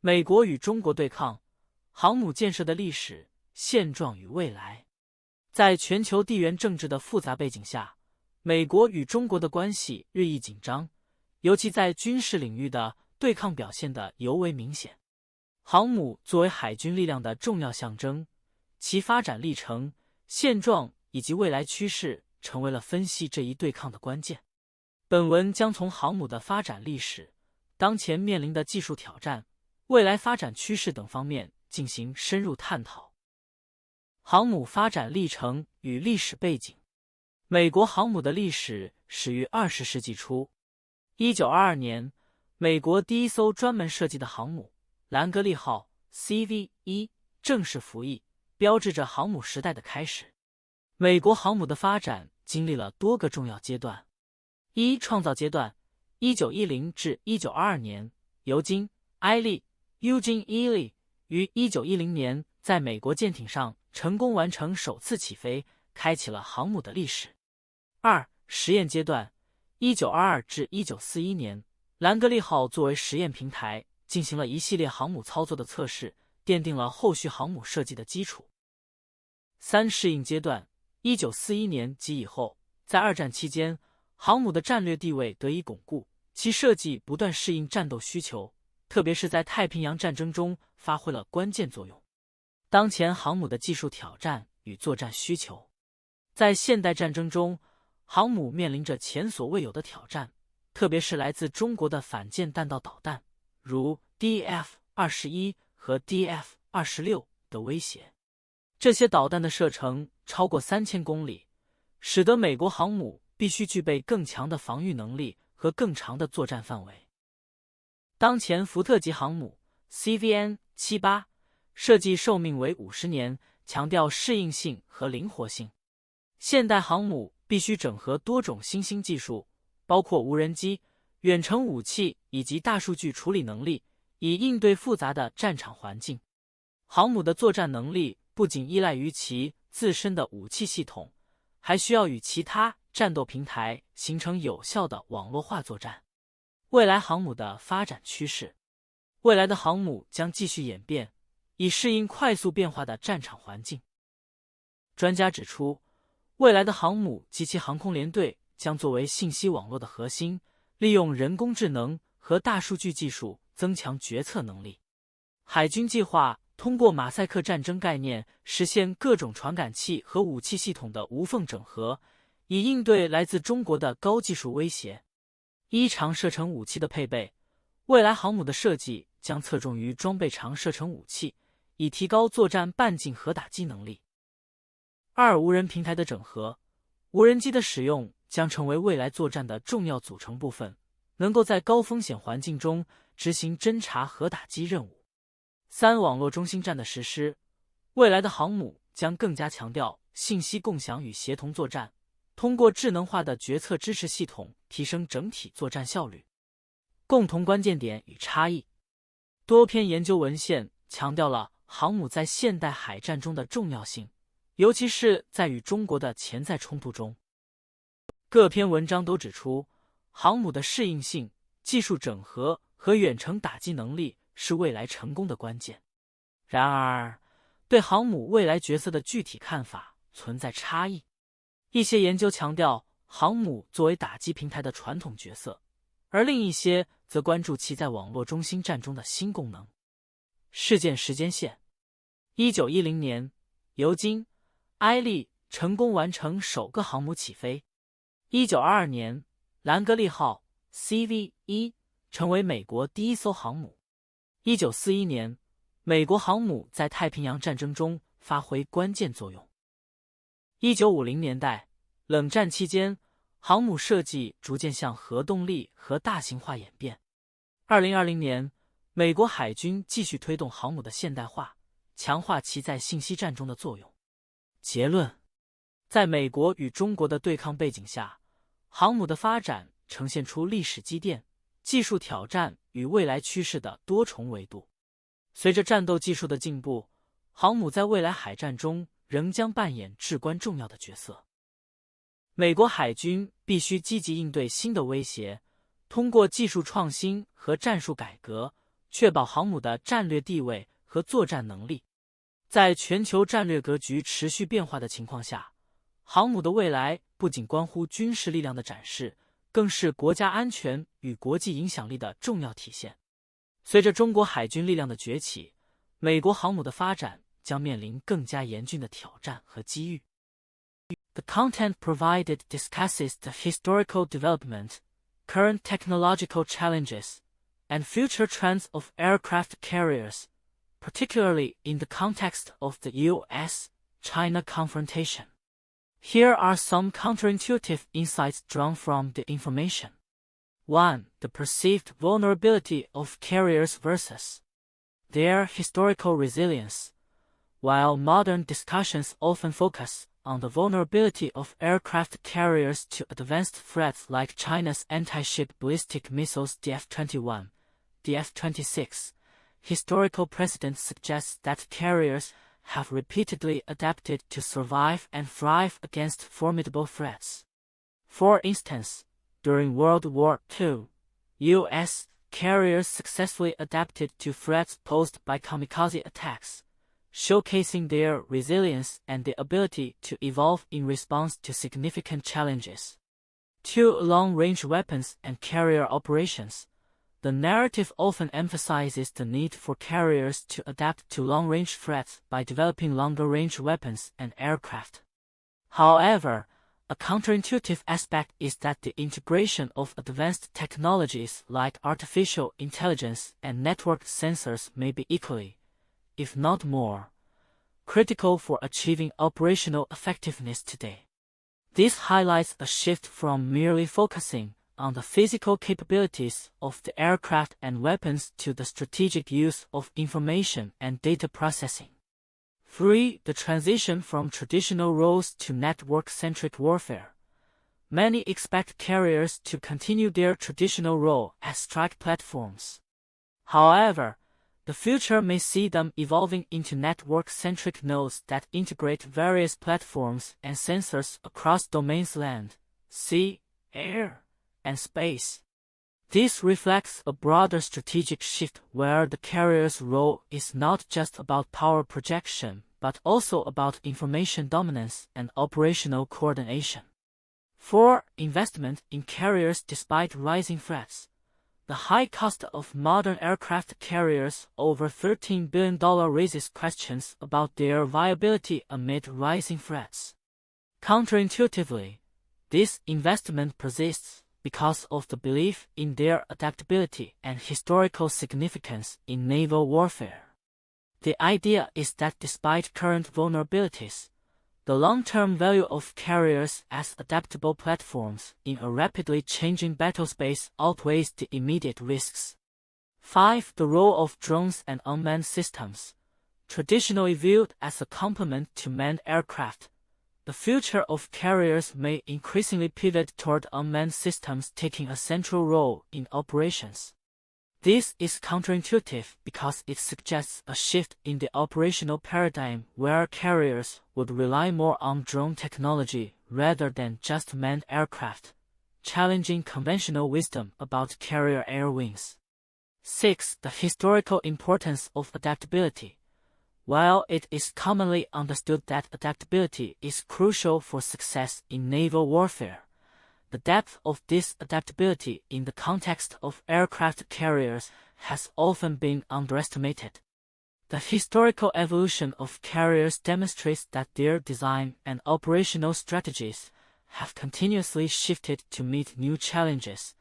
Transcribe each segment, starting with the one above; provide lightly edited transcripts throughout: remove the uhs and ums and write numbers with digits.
美国与中国对抗，航母建设的历史、现状与未来。在全球地缘政治的复杂背景下，美国与中国的关系日益紧张，尤其在军事领域的对抗表现得尤为明显。航母作为海军力量的重要象征，其发展历程、现状以及未来趋势成为了分析这一对抗的关键。本文将从航母的发展历史、当前面临的技术挑战、未来发展趋势等方面进行深入探讨。航母发展历程与历史背景。美国航母的历史始于20世纪初。1922年，美国第一艘专门设计的航母兰格利号 CV-1 正式服役，标志着航母时代的开始。美国航母的发展经历了多个重要阶段。创造阶段1910至1922年，尤金·埃利 Eugene Ely 于1910年在美国舰艇上成功完成首次起飞，开启了航母的历史。实验阶段1922至1941年，兰格利号作为实验平台，进行了一系列航母操作的测试，奠定了后续航母设计的基础。适应阶段1941年及以后，在二战期间，航母的战略地位得以巩固，其设计不断适应战斗需求，特别是在太平洋战争中发挥了关键作用。当前航母的技术挑战与作战需求。在现代战争中，航母面临着前所未有的挑战，特别是来自中国的反舰弹道导弹，如 DF-21 和 DF-26 的威胁。这些导弹的射程超过3000公里，使得美国航母必须具备更强的防御能力和更长的作战范围。当前福特级航母 CVN-78 设计寿命为50年，强调适应性和灵活性。现代航母必须整合多种新兴技术，包括无人机、远程武器以及大数据处理能力，以应对复杂的战场环境。航母的作战能力不仅依赖于其自身的武器系统，还需要与其他战斗平台形成有效的网络化作战。未来航母的发展趋势。未来的航母将继续演变，以适应快速变化的战场环境。专家指出，未来的航母及其航空联队将作为信息网络的核心，利用人工智能和大数据技术增强决策能力。海军计划通过马赛克战争概念，实现各种传感器和武器系统的无缝整合，以应对来自中国的高技术威胁。长射程武器的配备。未来航母的设计将侧重于装备长射程武器，以提高作战半径核打击能力。无人平台的整合。无人机的使用将成为未来作战的重要组成部分，能够在高风险环境中执行侦察核打击任务。网络中心战的实施。未来的航母将更加强调信息共享与协同作战，通过智能化的决策支持系统提升整体作战效率。共同关键点与差异。多篇研究文献强调了航母在现代海战中的重要性，尤其是在与中国的潜在冲突中。各篇文章都指出，航母的适应性、技术整合和远程打击能力是未来成功的关键。然而，对航母未来角色的具体看法存在差异。一些研究强调航母作为打击平台的传统角色，而另一些则关注其在网络中心战中的新功能。事件时间线。1910年，尤金·埃利成功完成首个航母起飞。1922年，兰格利号 CV-1 成为美国第一艘航母。1941年，美国航母在太平洋战争中发挥关键作用。1950年代，冷战期间，航母设计逐渐向核动力和大型化演变。2020年，美国海军继续推动航母的现代化，强化其在信息战中的作用。结论：在美国与中国的对抗背景下，航母的发展呈现出历史积淀、技术挑战与未来趋势的多重维度。随着战斗技术的进步，航母在未来海战中仍将扮演至关重要的角色。美国海军必须积极应对新的威胁，通过技术创新和战术改革，确保航母的战略地位和作战能力。在全球战略格局持续变化的情况下，航母的未来不仅关乎军事力量的展示，更是国家安全与国际影响力的重要体现。随着中国海军力量的崛起，美国航母的发展将面临更加严峻的挑战和机遇。The content provided discusses the historical development, current technological challenges, and future trends of aircraft carriers, particularly in the context of the U.S.-China confrontation. Here are some counterintuitive insights drawn from the information. 1. The perceived vulnerability of carriers versus their historical resilience. While modern discussions often focus on the vulnerability of aircraft carriers to advanced threats like China's anti-ship ballistic missiles DF-21, DF-26, historical precedent suggests that carriers have repeatedly adapted to survive and thrive against formidable threats. For instance, during World War II, U.S. carriers successfully adapted to threats posed by kamikaze attacks, showcasing their resilience and the ability to evolve in response to significant challenges. 2. Long-range weapons and carrier operations. The narrative often emphasizes the need for carriers to adapt to long-range threats by developing longer-range weapons and aircraft. However, a counterintuitive aspect is that the integration of advanced technologies like artificial intelligence and network sensors may be equally, if not more, critical for achieving operational effectiveness today. This highlights a shift from merely focusing on the physical capabilities of the aircraft and weapons to the strategic use of information and data processing. 3. The transition from traditional roles to network-centric warfare. Many expect carriers to continue their traditional role as strike platforms. However, the future may see them evolving into network-centric nodes that integrate various platforms and sensors across domains land, sea, air, and space. This reflects a broader strategic shift where the carrier's role is not just about power projection, but also about information dominance and operational coordination. 4. Investment in carriers despite rising threats. The high cost of modern aircraft carriers, over $13 billion, raises questions about their viability amid rising threats. Counterintuitively, this investment persists because of the belief in their adaptability and historical significance in naval warfare. The idea is that despite current vulnerabilities, the long-term value of carriers as adaptable platforms in a rapidly changing battlespace outweighs the immediate risks. 5. The role of drones and unmanned systems. Traditionally viewed as a complement to manned aircraft, the future of carriers may increasingly pivot toward unmanned systems taking a central role in operations. This is counterintuitive because it suggests a shift in the operational paradigm where carriers would rely more on drone technology rather than just manned aircraft, challenging conventional wisdom about carrier air wings. 6. The historical importance of adaptability. While it is commonly understood that adaptability is crucial for success in naval warfare, the depth of this adaptability in the context of aircraft carriers has often been underestimated. The historical evolution of carriers demonstrates that their design and operational strategies have continuously shifted to meet new challenges,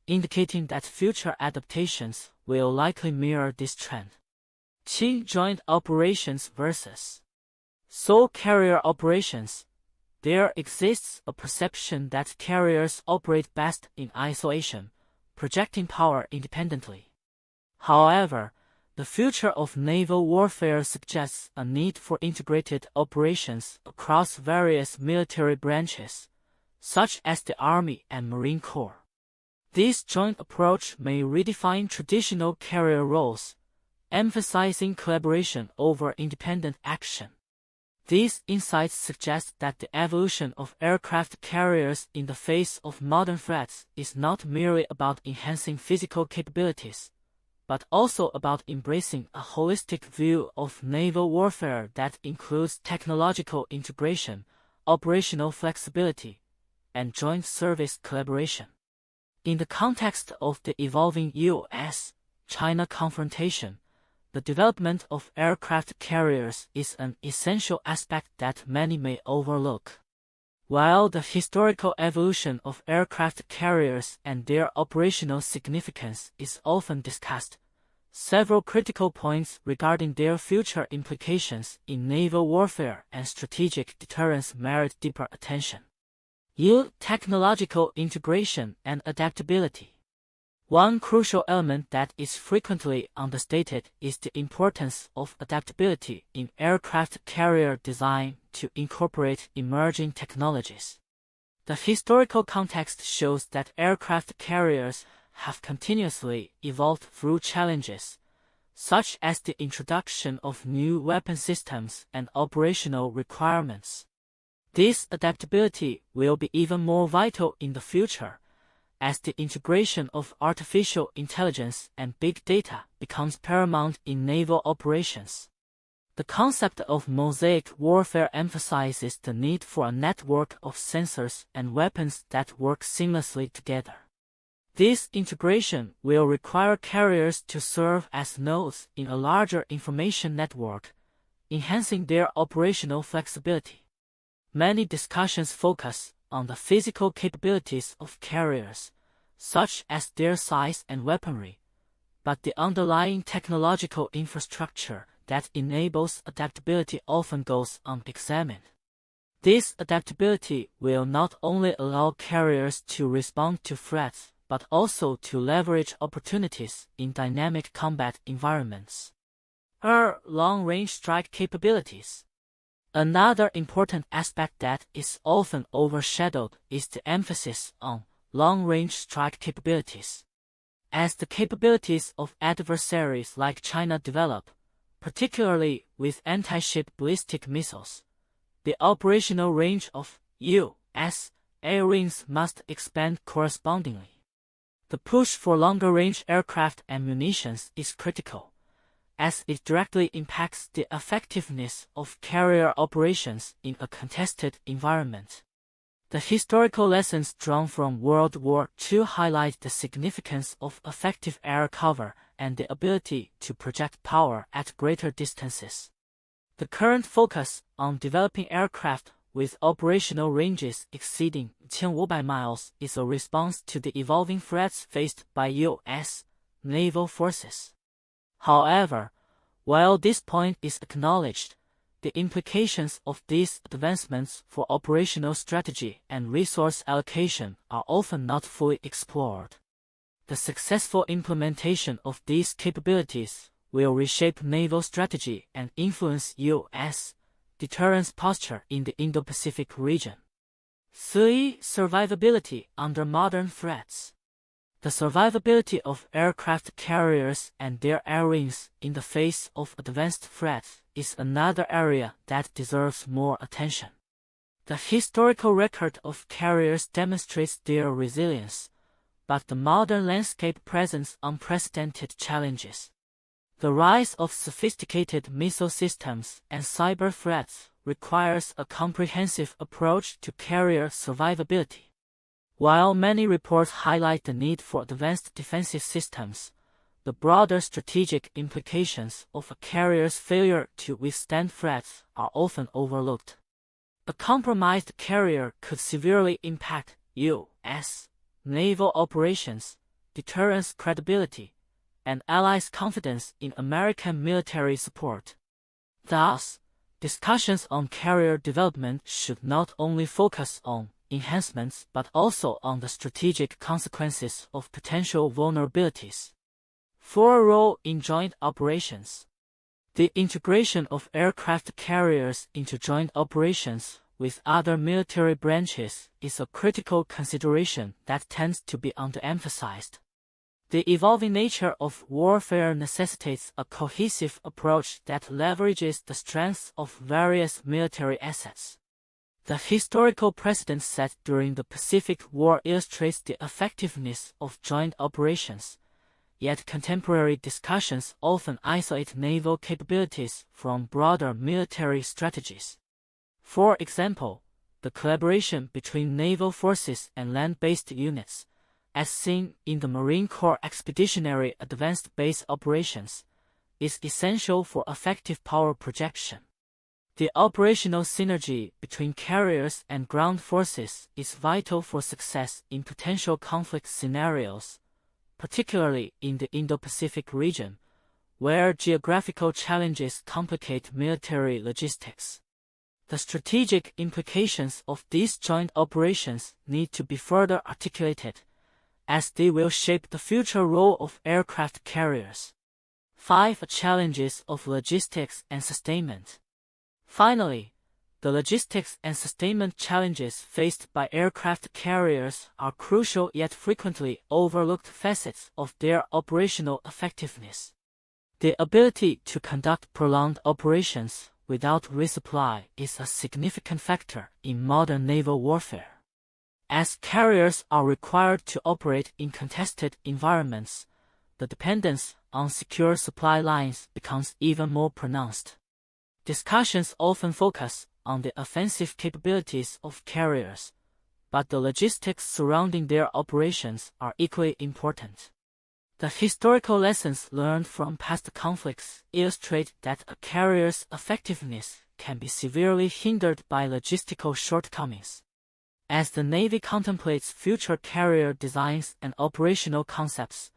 indicating that future adaptations will likely mirror this trend. 7. Joint operations versus sole carrier operations. There exists a perception that carriers operate best in isolation, projecting power independently. However, the future of naval warfare suggests a need for integrated operations across various military branches, such as the Army and Marine Corps. This joint approach may redefine traditional carrier roles, emphasizing collaboration over independent action. These insights suggest that the evolution of aircraft carriers in the face of modern threats is not merely about enhancing physical capabilities, but also about embracing a holistic view of naval warfare that includes technological integration, operational flexibility, and joint service collaboration. In the context of the evolving U.S.-China confrontation, the development of aircraft carriers is an essential aspect that many may overlook. While the historical evolution of aircraft carriers and their operational significance is often discussed, several critical points regarding their future implications in naval warfare and strategic deterrence merit deeper attention. Technological integration and adaptability. One crucial element that is frequently understated is the importance of adaptability in aircraft carrier design to incorporate emerging technologies. The historical context shows that aircraft carriers have continuously evolved through challenges, such as the introduction of new weapon systems and operational requirements. This adaptability will be even more vital in the future, as the integration of artificial intelligence and big data becomes paramount in naval operations. The concept of mosaic warfare emphasizes the need for a network of sensors and weapons that work seamlessly together. This integration will require carriers to serve as nodes in a larger information network, enhancing their operational flexibility. Many discussions focus on the physical capabilities of carriers, such as their size and weaponry, but the underlying technological infrastructure that enables adaptability often goes unexamined. This adaptability will not only allow carriers to respond to threats, but also to leverage opportunities in dynamic combat environments. Long-range strike capabilities. Another important aspect that is often overshadowed is the emphasis on long-range strike capabilities. As the capabilities of adversaries like China develop, particularly with anti-ship ballistic missiles, the operational range of U.S. air wings must expand correspondingly. The push for longer-range aircraft and munitions is critical, as it directly impacts the effectiveness of carrier operations in a contested environment. The historical lessons drawn from World War II highlight the significance of effective air cover and the ability to project power at greater distances. The current focus on developing aircraft with operational ranges exceeding 1,500 miles is a response to the evolving threats faced by U.S. naval forces. However, while this point is acknowledged, the implications of these advancements for operational strategy and resource allocation are often not fully explored. The successful implementation of these capabilities will reshape naval strategy and influence U.S. deterrence posture in the Indo-Pacific region. 3. Survivability under modern threats. The survivability of aircraft carriers and their air wings in the face of advanced threats is another area that deserves more attention. The historical record of carriers demonstrates their resilience, but the modern landscape presents unprecedented challenges. The rise of sophisticated missile systems and cyber threats requires a comprehensive approach to carrier survivability. While many reports highlight the need for advanced defensive systems, the broader strategic implications of a carrier's failure to withstand threats are often overlooked. A compromised carrier could severely impact U.S. naval operations, deterrence credibility, and allies' confidence in American military support. Thus, discussions on carrier development should not only focus on enhancements but also on the strategic consequences of potential vulnerabilities. 4. Role in joint operations. The integration of aircraft carriers into joint operations with other military branches is a critical consideration that tends to be underemphasized. The evolving nature of warfare necessitates a cohesive approach that leverages the strengths of various military assets. The historical precedent set during the Pacific War illustrates the effectiveness of joint operations, yet contemporary discussions often isolate naval capabilities from broader military strategies. For example, the collaboration between naval forces and land-based units, as seen in the Marine Corps Expeditionary Advanced Base Operations, is essential for effective power projection. The operational synergy between carriers and ground forces is vital for success in potential conflict scenarios, particularly in the Indo-Pacific region, where geographical challenges complicate military logistics. The strategic implications of these joint operations need to be further articulated, as they will shape the future role of aircraft carriers. 5. Challenges of logistics and sustainment. Finally, the logistics and sustainment challenges faced by aircraft carriers are crucial yet frequently overlooked facets of their operational effectiveness. The ability to conduct prolonged operations without resupply is a significant factor in modern naval warfare. As carriers are required to operate in contested environments, the dependence on secure supply lines becomes even more pronounced. Discussions often focus on the offensive capabilities of carriers, but the logistics surrounding their operations are equally important. The historical lessons learned from past conflicts illustrate that a carrier's effectiveness can be severely hindered by logistical shortcomings. As the Navy contemplates future carrier designs and operational concepts,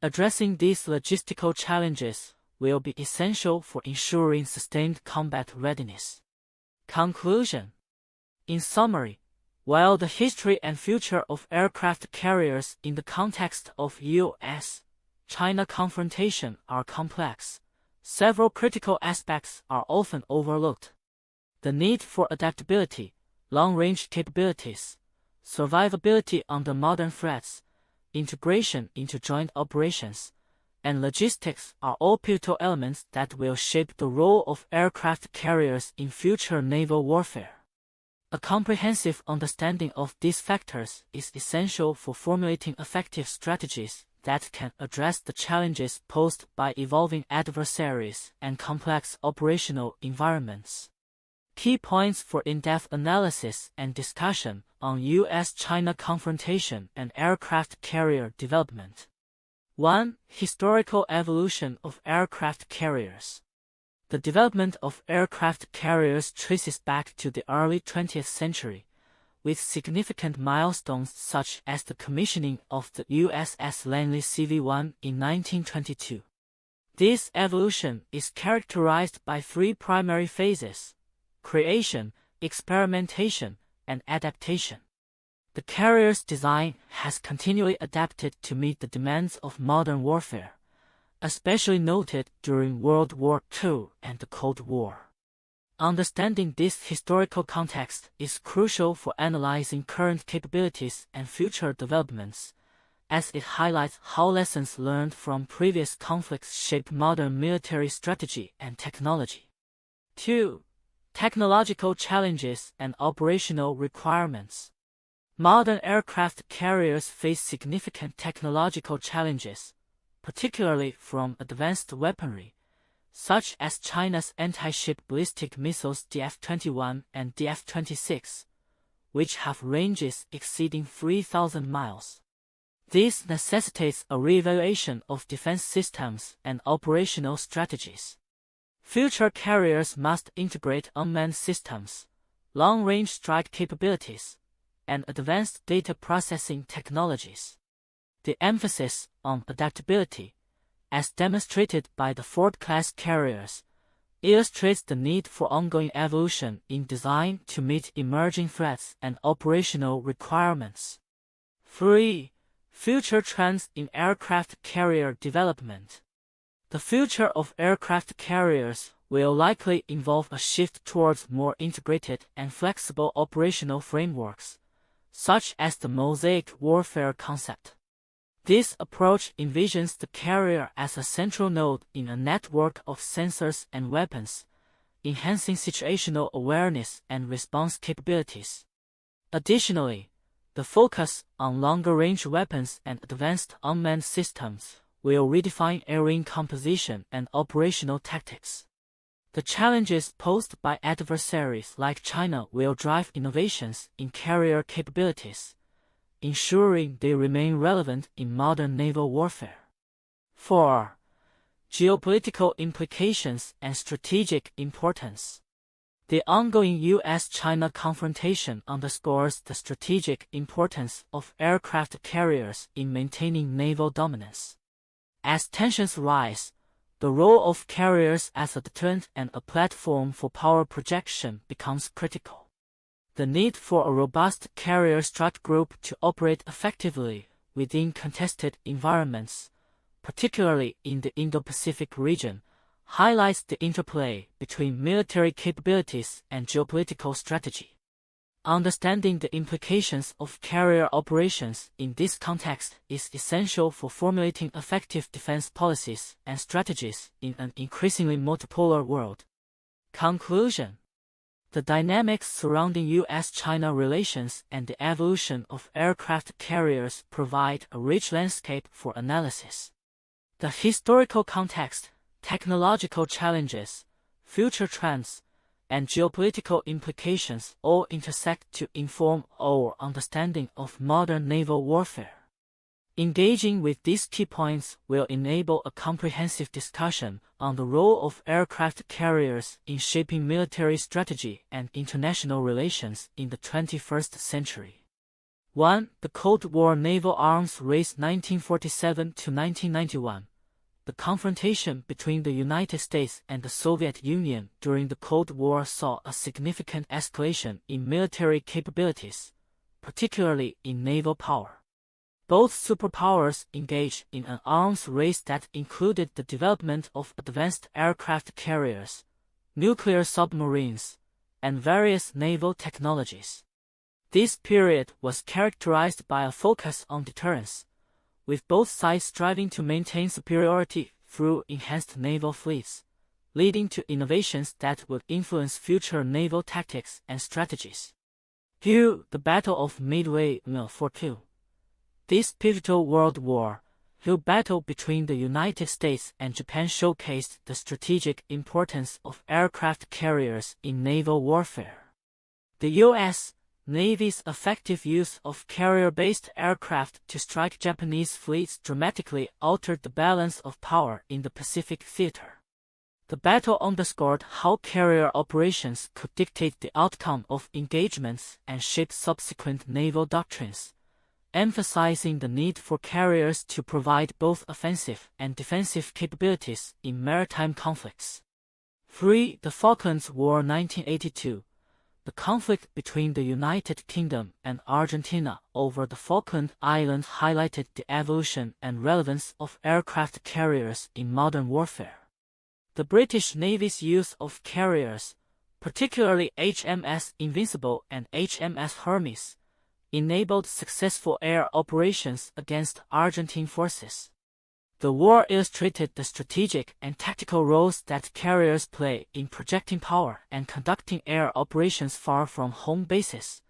addressing these logistical challenges will be essential for ensuring sustained combat readiness. Conclusion. In summary, while the history and future of aircraft carriers in the context of U.S.-China confrontation are complex, several critical aspects are often overlooked. The need for adaptability, long-range capabilities, survivability under modern threats, integration into joint operations, and logistics are all pivotal elements that will shape the role of aircraft carriers in future naval warfare. A comprehensive understanding of these factors is essential for formulating effective strategies that can address the challenges posed by evolving adversaries and complex operational environments. Key points for in-depth analysis and discussion on U.S.-China confrontation and aircraft carrier development. 1. Historical evolution of aircraft carriers. The development of aircraft carriers traces back to the early 20th century, with significant milestones such as the commissioning of the USS Langley CV-1 in 1922. This evolution is characterized by three primary phases: creation, experimentation, and adaptation. The carrier's design has continually adapted to meet the demands of modern warfare, especially noted during World War II and the Cold War. Understanding this historical context is crucial for analyzing current capabilities and future developments, as it highlights how lessons learned from previous conflicts shape modern military strategy and technology. 2. Technological challenges and operational requirements. Modern aircraft carriers face significant technological challenges, particularly from advanced weaponry, such as China's anti-ship ballistic missiles DF-21 and DF-26, which have ranges exceeding 3,000 miles. This necessitates a reevaluation of defense systems and operational strategies. Future carriers must integrate unmanned systems, long-range strike capabilities, and advanced data processing technologies. The emphasis on adaptability, as demonstrated by the Ford-class carriers, illustrates the need for ongoing evolution in design to meet emerging threats and operational requirements. 3. Future trends in aircraft carrier development. The future of aircraft carriers will likely involve a shift towards more integrated and flexible operational frameworks, such as the mosaic warfare concept. This approach envisions the carrier as a central node in a network of sensors and weapons, enhancing situational awareness and response capabilities. Additionally, the focus on longer-range weapons and advanced unmanned systems will redefine airline composition and operational tactics. The challenges posed by adversaries like China will drive innovations in carrier capabilities, ensuring they remain relevant in modern naval warfare. 4. Geopolitical implications and strategic importance. The ongoing U.S.-China confrontation underscores the strategic importance of aircraft carriers in maintaining naval dominance. As tensions rise, the role of carriers as a deterrent and a platform for power projection becomes critical. The need for a robust carrier strike group to operate effectively within contested environments, particularly in the Indo-Pacific region, highlights the interplay between military capabilities and geopolitical strategy. Understanding the implications of carrier operations in this context is essential for formulating effective defense policies and strategies in an increasingly multipolar world. Conclusion. The dynamics surrounding U.S.-China relations and the evolution of aircraft carriers provide a rich landscape for analysis. The historical context, technological challenges, future trends, and geopolitical implications all intersect to inform our understanding of modern naval warfare. Engaging with these key points will enable a comprehensive discussion on the role of aircraft carriers in shaping military strategy and international relations in the 21st century. 1. The Cold War naval arms race 1947 to 1991. The confrontation between the United States and the Soviet Union during the Cold War saw a significant escalation in military capabilities, particularly in naval power. Both superpowers engaged in an arms race that included the development of advanced aircraft carriers, nuclear submarines, and various naval technologies. This period was characterized by a focus on deterrence, with both sides striving to maintain superiority through enhanced naval fleets, leading to innovations that would influence future naval tactics and strategies. 2. The Battle of Midway 1942. This pivotal World War II battle between the United States and Japan showcased the strategic importance of aircraft carriers in naval warfare. The U.S. Navy's effective use of carrier-based aircraft to strike Japanese fleets dramatically altered the balance of power in the Pacific theater. The battle underscored how carrier operations could dictate the outcome of engagements and shape subsequent naval doctrines, emphasizing the need for carriers to provide both offensive and defensive capabilities in maritime conflicts. 3. The Falklands War 1982. The conflict between the United Kingdom and Argentina over the Falkland Islands highlighted the evolution and relevance of aircraft carriers in modern warfare. The British Navy's use of carriers, particularly HMS Invincible and HMS Hermes, enabled successful air operations against Argentine forces. The war illustrated the strategic and tactical roles that carriers play in projecting power and conducting air operations far from home bases,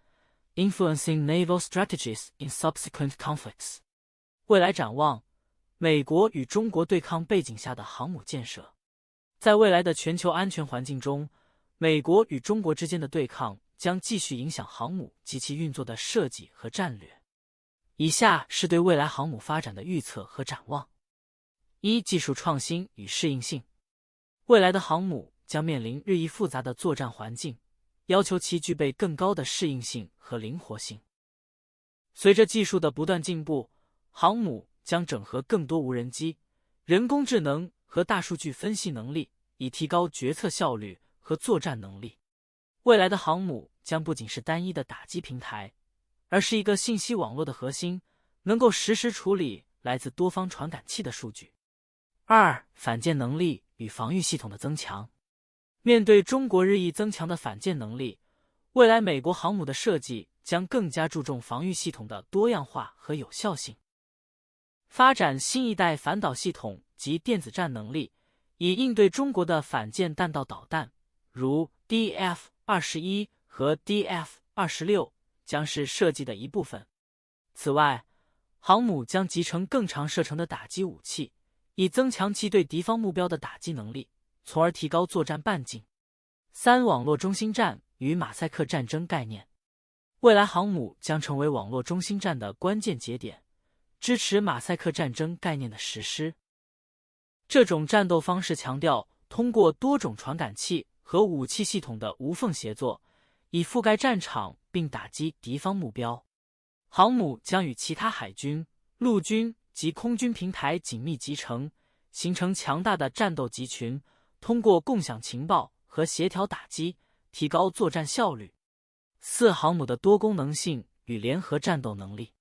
influencing naval strategies in subsequent conflicts. 未来展望，美国与中国对抗背景下的航母建设。在未来的全球安全环境中，美国与中国之间的对抗将继续影响航母及其运作的设计和战略。以下是对未来航母发展的预测和展望。1. 技术创新与适应性。未来的航母将面临日益复杂的作战环境，要求其具备更高的适应性和灵活性。随着技术的不断进步，航母将整合更多无人机、人工智能和大数据分析能力，以提高决策效率和作战能力。未来的航母将不仅是单一的打击平台，而是一个信息网络的核心，能够实时处理来自多方传感器的数据。2. 反舰能力与防御系统的增强。面对中国日益增强的反舰能力，未来美国航母的设计将更加注重防御系统的多样化和有效性。发展新一代反导系统及电子战能力，以应对中国的反舰弹道导弹，如 DF-21 和 DF-26 将是设计的一部分。此外，航母将集成更长射程的打击武器，以增强其对敌方目标的打击能力，从而提高作战半径。3. 网络中心战与马赛克战争概念。未来航母将成为网络中心战的关键节点，支持马赛克战争概念的实施。这种战斗方式强调通过多种传感器和武器系统的无缝协作，以覆盖战场并打击敌方目标。航母将与其他海军、陆军及空军平台紧密集成，形成强大的战斗集群，通过共享情报和协调打击，提高作战效率。4. 航母的多功能性与联合战斗能力。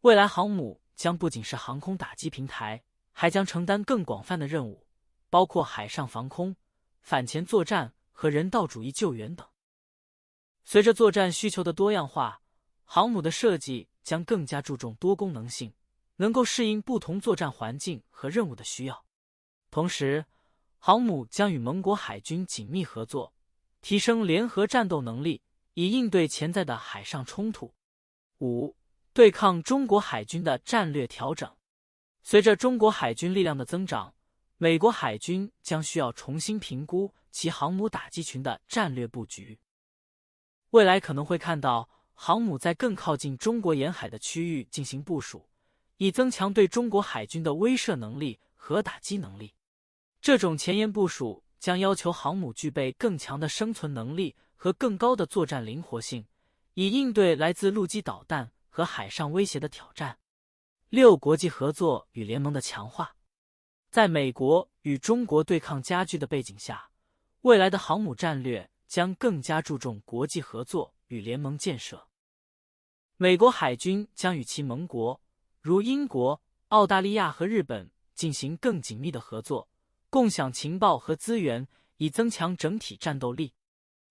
未来航母将不仅是航空打击平台，还将承担更广泛的任务，包括海上防空、反潜作战和人道主义救援等。随着作战需求的多样化，航母的设计将更加注重多功能性，能够适应不同作战环境和任务的需要。同时，航母将与盟国海军紧密合作，提升联合战斗能力，以应对潜在的海上冲突。5. 对抗中国海军的战略调整。随着中国海军力量的增长，美国海军将需要重新评估其航母打击群的战略布局。未来可能会看到航母在更靠近中国沿海的区域进行部署，以增强对中国海军的威慑能力和打击能力。这种前沿部署将要求航母具备更强的生存能力和更高的作战灵活性，以应对来自陆基导弹和海上威胁的挑战。6. 国际合作与联盟的强化。在美国与中国对抗加剧的背景下，未来的航母战略将更加注重国际合作与联盟建设。美国海军将与其盟国，如英国、澳大利亚和日本进行更紧密的合作，共享情报和资源，以增强整体战斗力。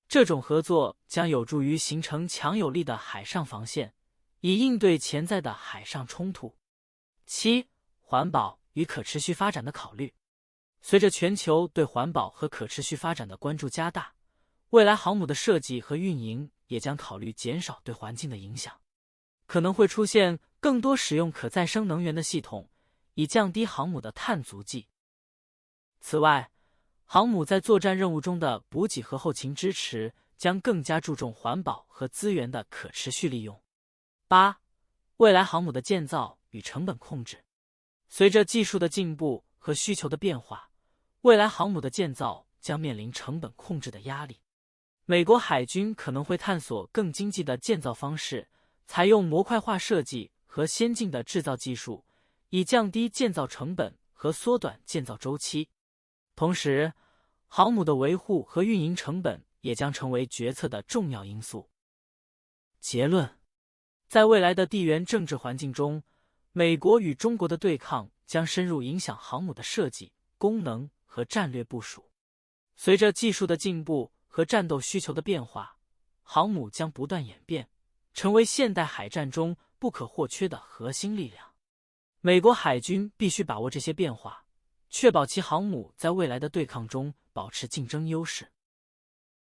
这种合作将有助于形成强有力的海上防线，以应对潜在的海上冲突。7. 环保与可持续发展的考虑。随着全球对环保和可持续发展的关注加大，未来航母的设计和运营也将考虑减少对环境的影响，可能会出现更多使用可再生能源的系统，以降低航母的碳足迹。此外，航母在作战任务中的补给和后勤支持将更加注重环保和资源的可持续利用。8. 未来航母的建造与成本控制。随着技术的进步和需求的变化，未来航母的建造将面临成本控制的压力。美国海军可能会探索更经济的建造方式，采用模块化设计和先进的制造技术，以降低建造成本和缩短建造周期。同时，航母的维护和运营成本也将成为决策的重要因素。结论：在未来的地缘政治环境中，美国与中国的对抗将深入影响航母的设计、功能和战略部署。随着技术的进步和战斗需求的变化，航母将不断演变，成为现代海战中不可或缺的核心力量。美国海军必须把握这些变化，确保其航母在未来的对抗中保持竞争优势。